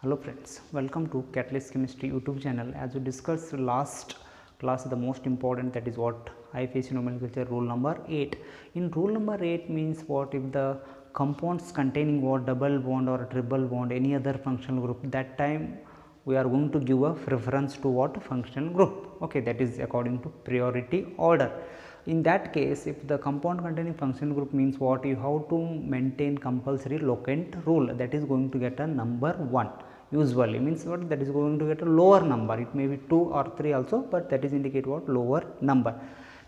Hello friends, welcome to Catalyst Chemistry YouTube channel. As we discussed last class, the most important, that is what IUPAC nomenclature rule number 8. In rule number 8 means what? If the compounds containing what double bond or triple bond, any other functional group, that time we are going to give a preference to what functional group. Okay, that is according to priority order. In that case, if the compound containing functional group means what, you have to maintain compulsory locant rule, that is going to get a number 1. Usually means what, that is going to get a lower number, it may be 2 or 3 also, but that is indicate what, lower number.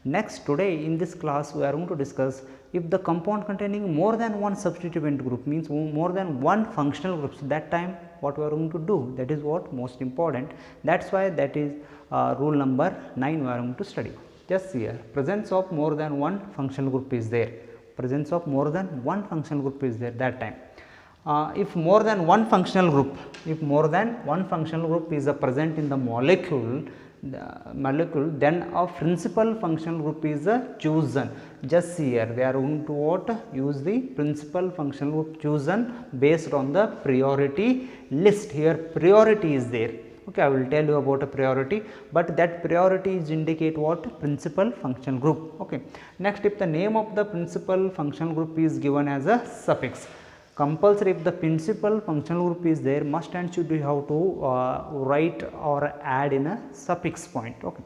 Next, today in this class we are going to discuss if the compound containing more than one substituent group means more than one functional groups, that time what we are going to do, that is what most important. That is why that is rule number 9 we are going to study. Just here, presence of more than one functional group is there, presence of more than one functional group is there, that time. If more than one functional group, if more than one functional group is present in the molecule, then a principal functional group is chosen. Just here, they are going to what, use the principal functional group chosen based on the priority list. Here priority is there. Okay, I will tell you about a priority, but that priority is indicate what, principal functional group. Okay. Next, if the name of the principal functional group is given as a suffix, compulsory if the principal functional group is there, must and should you have to write or add in a suffix point. Okay,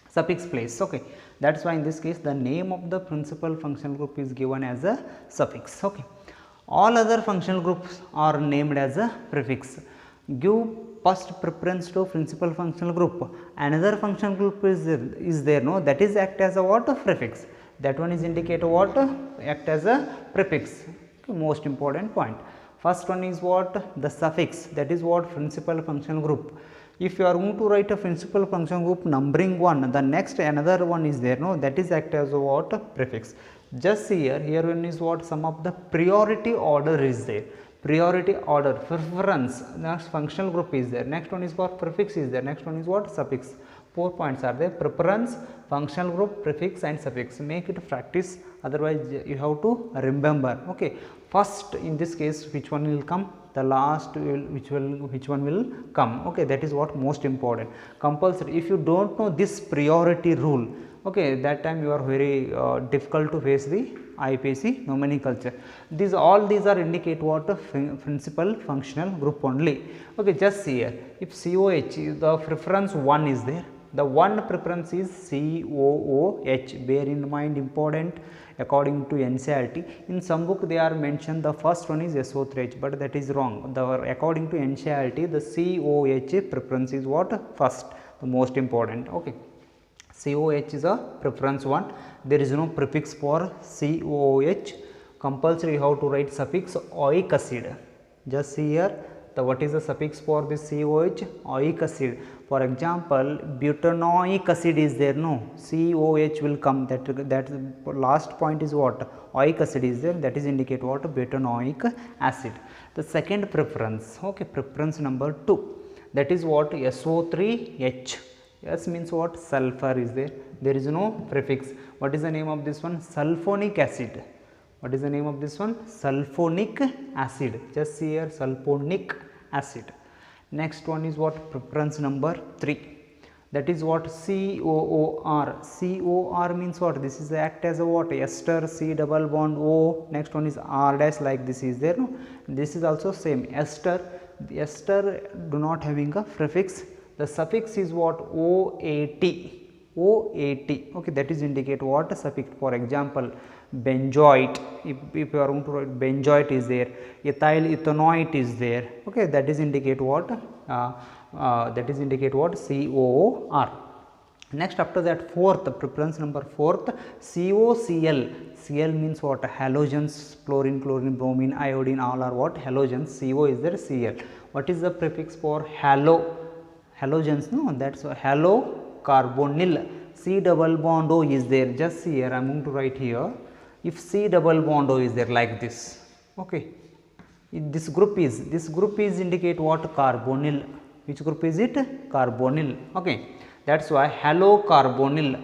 suffix place. Okay, that is why in this case the name of the principal functional group is given as a suffix. Okay, all other functional groups are named as a prefix. Give first preference to principal functional group. Another functional group is there, no, that is act as a what, a prefix. That one is indicate what, act as a prefix. Okay, most important point. First one is what, the suffix, that is what, principal functional group. If you are going to write a principal functional group numbering 1, the next another one is there, no, that is act as a what, prefix. Just here one is what, some of the priority order is there. Priority order, preference, next functional group is there, next one is what, prefix is there, next one is what, suffix. 4 points are there, preference, functional group, prefix and suffix. Make it practice, otherwise you have to remember. Okay, first in this case which one will come, the last which one will come. Okay, that is what most important, compulsory. If you don't know this priority rule, okay, that time you are very difficult to face the IUPAC nomenclature. All these are indicate what, a principal functional group only. Okay, just see here, if COH, the preference 1 is there, the one preference is COOH. Bear in mind, important, according to NCERT. In some book they are mentioned the first one is SO3H, but that is wrong. According to NCERT, the COH preference is what, first, the most important. Okay, COH is a preference 1, there is no prefix for COOH. Compulsory you have to write suffix oic acid. Just see here, what is the suffix for this COH, oic acid. For example, butanoic acid is there, no, COH will come, that last point is what, oic acid is there, that is indicate what, butanoic acid. The second preference, okay, preference number 2, that is what, SO3H. S means what, sulfur is there, there is no prefix. What is the name of this one, sulfonic acid. What is the name of this one, sulfonic acid. Just see here, sulfonic acid. Next one is what, preference number 3, that is what, COOR. COR means what, this is act as a what, ester, C double bond O, next one is R dash, like this is there, no, this is also same, ester. The ester do not having a prefix, the suffix is what, OAT. OAT, okay, that is indicate what, suffix. For example, benzoate, if you are going to write, benzoate is there, ethyl ethanoate is there. Okay, that is indicate what, COOR. Next, after that, fourth, preference number 4th, COCl. Cl means what, halogens, chlorine, bromine, iodine, all are what, halogens. CO is there, Cl. What is the prefix for halo? Halogens, no, that's halocarbonyl. C double bond O is there. Just see here, I am going to write here, if C double bond O is there, like this. Okay, this group is indicate what, carbonyl. Which group is it, carbonyl. Okay, that is why halocarbonyl,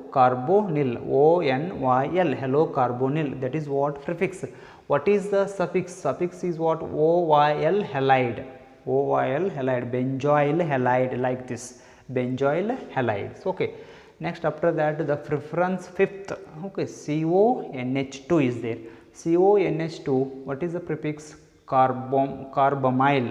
ONYL, halocarbonyl, that is what, prefix. What is the suffix? Suffix is what? OYL halide, OYL halide, benzoyl halide, like this, benzoyl halides. Okay. Next after that the preference fifth, okay, CONH2 is there. CONH2, what is the prefix? Carbamyl,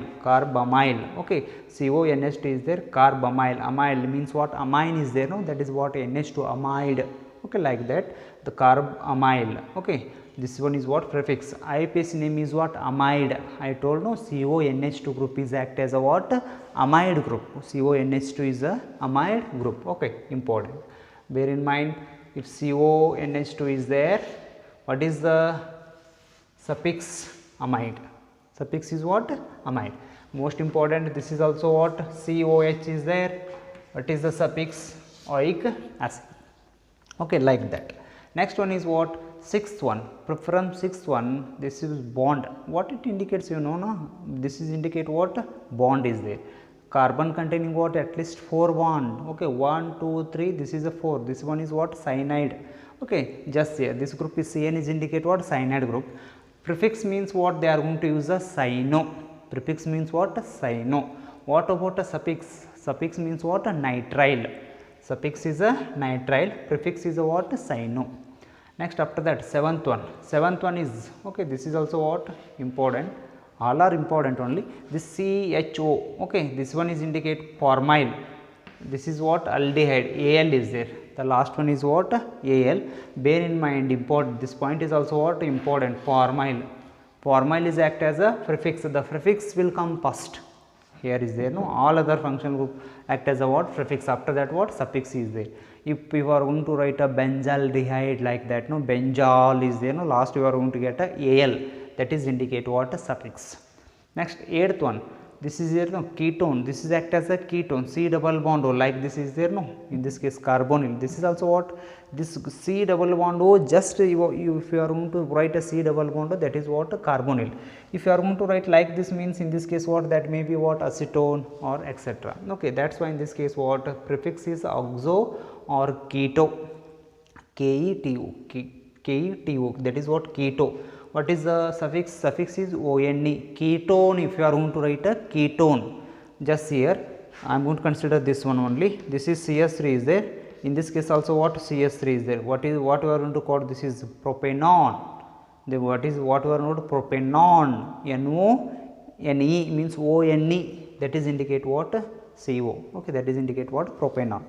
okay, CONH2 is there, carbamyl, amyl means what? Amine is there, no, that is what? NH2, amide, okay, like that, the carbamyl, okay. This one is what? Prefix. IUPAC name is what? Amide. I told no, CONH2 group is act as a what? Amide group. CONH2 is a amide group. Okay, important. Bear in mind, if CONH2 is there, what is the suffix? Amide. Suffix is what? Amide. Most important, this is also what? COH is there. What is the suffix? Oic acid. Okay, like that. Next one is what? Sixth one, preference sixth one, this is bond. What it indicates, you know, no? This is indicate what? Bond is there. Carbon containing what? At least 4 bond. Okay, 1, 2, 3, this is a 4. This one is what? Cyanide. Okay, just here. This group is CN is indicate what? Cyanide group. Prefix means what? They are going to use a cyno. Prefix means what? Cyno. What about a suffix? Suffix means what? A nitrile. Suffix is a nitrile. Prefix is a what? Cyno. Next after that seventh one is, okay, this is also what? Important, all are important only. This CHO, okay, this one is indicate formyl, this is what? Aldehyde, Al is there, the last one is what? Al. Bear in mind, important, this point is also what? Important, formyl. Formyl is act as a prefix, the prefix will come first. Here is there, no, all other functional group act as a what? Prefix. After that what? Suffix is there. If you are going to write a benzaldehyde like that, no, benzol is there, no, last you are going to get a Al, that is indicate what? A suffix. Next eighth one, this is there, no, ketone, this is act as a ketone, C double bond O, like this is there, no, in this case carbonyl, this is also what? This C double bond O, just if you are going to write a C double bond O, that is what? Carbonyl. If you are going to write like this, means in this case what? That may be what? Acetone or etc. Okay, that's why in this case what? Prefix is oxo or keto, KETO, that is what? Keto. What is the suffix? Suffix is ONE, ketone. If you are going to write a ketone, just here I am going to consider this one only. This is CS3 is there, in this case also what? CS3 is there. What is what we are going to call? This is propanone. Then what is what we are going to? Propanone, NONE means ONE, that is indicate what? CO. Okay, that is indicate what? Propanone.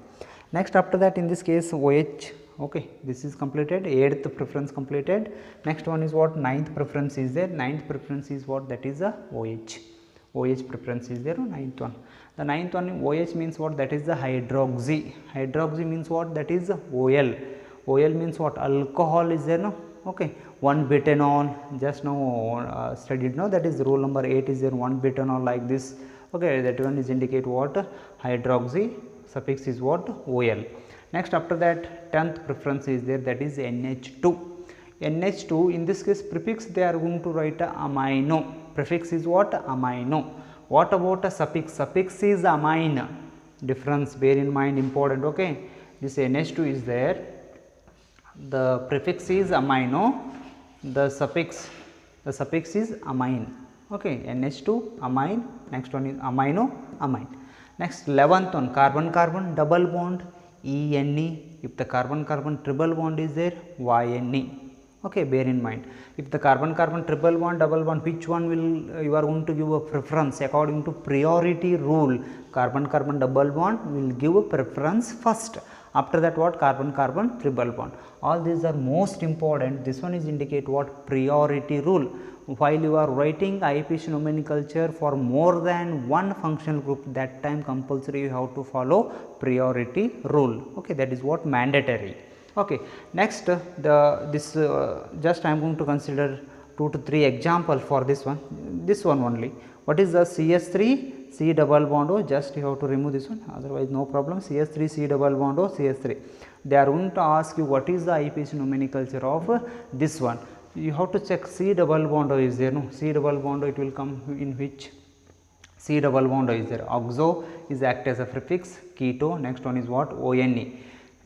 Next after that in this case OH, okay, this is completed, 8th preference completed. Next one is what? 9th preference is there. 9th preference is what? That is a OH. OH preference is there, 9th one. The 9th one OH means what? That is the hydroxy. Hydroxy means what? That is OL. OL means what? Alcohol is there, no? Okay, 1-butanol, just now studied, no, that is rule number 8 is there, 1-butanol like this. Okay, that one is indicate what? Hydroxy. Suffix is what? OL. Next after that 10th preference is there, that is NH2. NH2, in this case prefix they are going to write a amino. Prefix is what? Amino. What about a suffix? Suffix is amine. Difference, bear in mind, important. Okay, this NH2 is there, the prefix is amino, the suffix is amine. Okay, NH2 amine, next one is amino, amine. Next 11th one, carbon carbon double bond, ENE. If the carbon carbon triple bond is there, YNE. Okay, bear in mind, if the carbon carbon triple bond double bond, which one will you are going to give a preference according to priority rule? Carbon carbon double bond will give a preference first. After that what? Carbon carbon triple bond. All these are most important. This one is indicate what? Priority rule. While you are writing IUPAC nomenclature for more than one functional group, that time compulsory you have to follow priority rule. Okay, that is what? Mandatory. Okay, next just I am going to consider 2 to 3 example for this one only. What is the CS3 C double bond O? Just you have to remove this one, otherwise no problem. CS3 C double bond O, CS3. They are going to ask you what is the IUPAC nomenclature of this one. You have to check C double bond O is there, no? C double bond O, it will come in which? C double bond O is there. Oxo is act as a prefix, keto. Next one is what? ONE.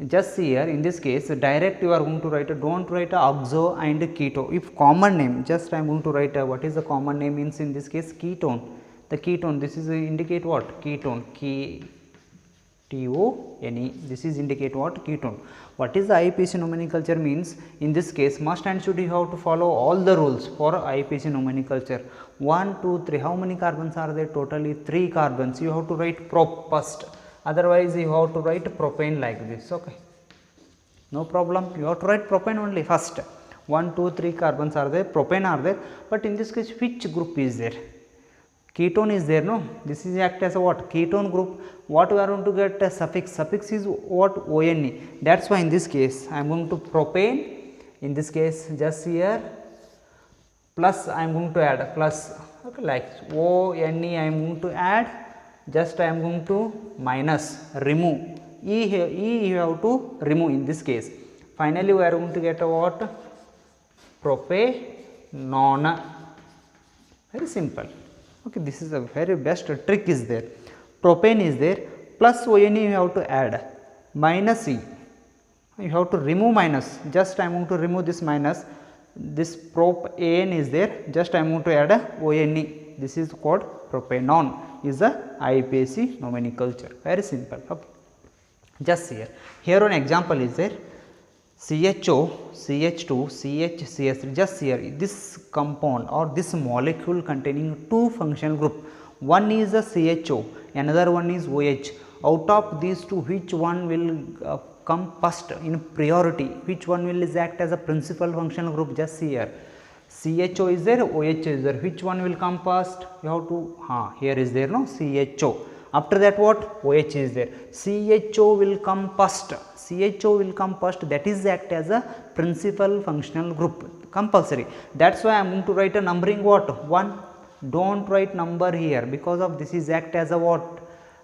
Just see here, in this case direct you are going to write, don't write oxo and keto. If common name, just I am going to write what is the common name means, in this case ketone. The ketone, this is indicate what? Ketone, K-T-O-N-E, this is indicate what? Ketone. What is the IUPAC nomenclature means? In this case must and should you have to follow all the rules for IUPAC nomenclature. 1, 2, 3, how many carbons are there? Totally 3 carbons. You have to write prop first, otherwise you have to write propane like this. Okay, no problem, you have to write propane only first. 1, 2, 3 carbons are there, propane are there, but in this case which group is there? Ketone is there, no? This is act as a what? Ketone group. What we are going to get? A suffix. Suffix is what? ONE. That's why in this case I am going to propane. In this case just here plus I am going to add plus, okay, like ONE I am going to add, just I am going to minus, remove, E you have to remove in this case. Finally we are going to get a what? Propanone. Very simple. Okay, this is a very best trick is there. Propane is there, plus ONE you have to add, minus E you have to remove minus, just I am going to remove this minus, this propane is there, just I am going to add a ONE, this is called propanone, is a IUPAC nomenclature. Very simple. Okay. Just here an example is there, CHO, CH2, CH, just here this compound or this molecule containing 2 functional group, one is a CHO, another one is OH. Out of these 2, which one will come first in priority, which one will is act as a principal functional group? Just see here, CHO is there, OH is there, which one will come first? You have to, here is there, no, CHO. After that what? OH is there. CHO will come first. CHO will come first, that is act as a principal functional group, compulsory. That is why I am going to write a numbering what? 1. Don't write number here, because of this is act as a what?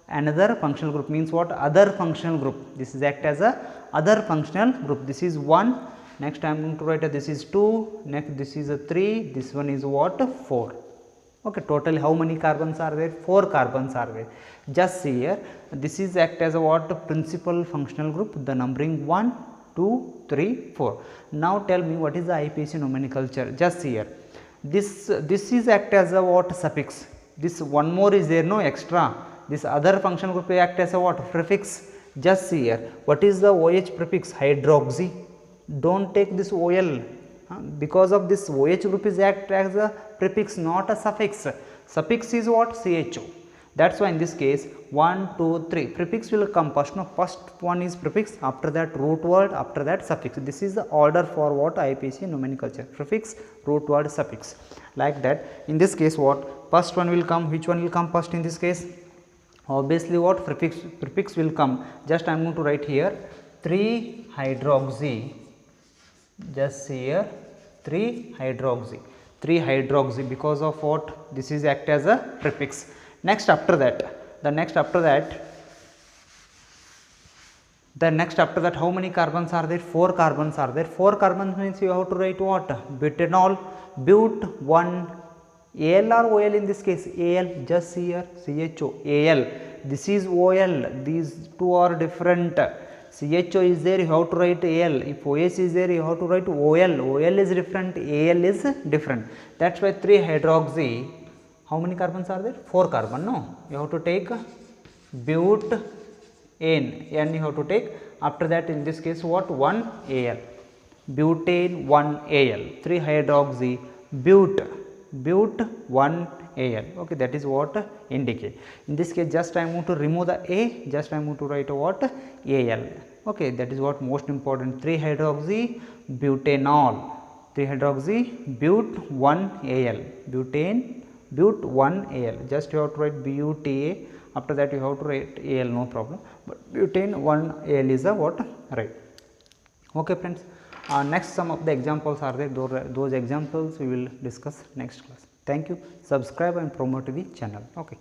Another functional group, means what? Other functional group. This is act as a other functional group. This is 1. Next I am going to write this is 2. Next this is a 3. This one is what? 4. Okay, totally how many carbons are there? 4 carbons are there. Just see here, this is act as a what? Principal functional group, the numbering 1, 2, 3, 4. Now tell me what is the IUPAC nomenclature? Just see here, this is act as a what? Suffix. This one more is there, no, extra. This other functional group act as a what? Prefix. Just see here, what is the OH prefix? Hydroxy. Don't take this OL, because of this OH group is act as a prefix, not a suffix. Suffix is what? CHO. That is why in this case 1, 2, 3 prefix will come first. No, first one is prefix, after that root word, after that suffix. This is the order for what? IUPAC nomenclature, prefix, root word, suffix, like that. In this case what? First one will come, which one will come first in this case? Obviously what? Prefix will come. Just I am going to write here 3 hydroxy. Just see here 3 hydroxy, 3 hydroxy, because of what? This is act as a prefix. Next after that, how many carbons are there? 4 carbons are there. 4 carbons means you have to write what? Butanol, but 1 Al or OL in this case? Al. Just see here, CHO, Al, this is OL, these two are different. CHO is there, you have to write Al. If OH is there, you have to write OL. OL is different, Al is different. That is why 3 hydroxy. How many carbons are there? 4 carbon. No, you have to take butane, and you have to take, after that in this case what? 1 Al. Butane 1 Al. 3 hydroxy but 1 Al. Okay, that is what indicate. In this case just I am going to remove the A, just I am going to write what? Al. Okay, that is what most important. 3 hydroxy butanol, 3 hydroxy but 1 Al, butane but 1 Al. Just you have to write buta, after that you have to write Al, no problem, but butane 1 Al is the what? Right. Okay friends, next some of the examples are there, those examples we will discuss next class. Thank you. Subscribe and promote the channel. Okay.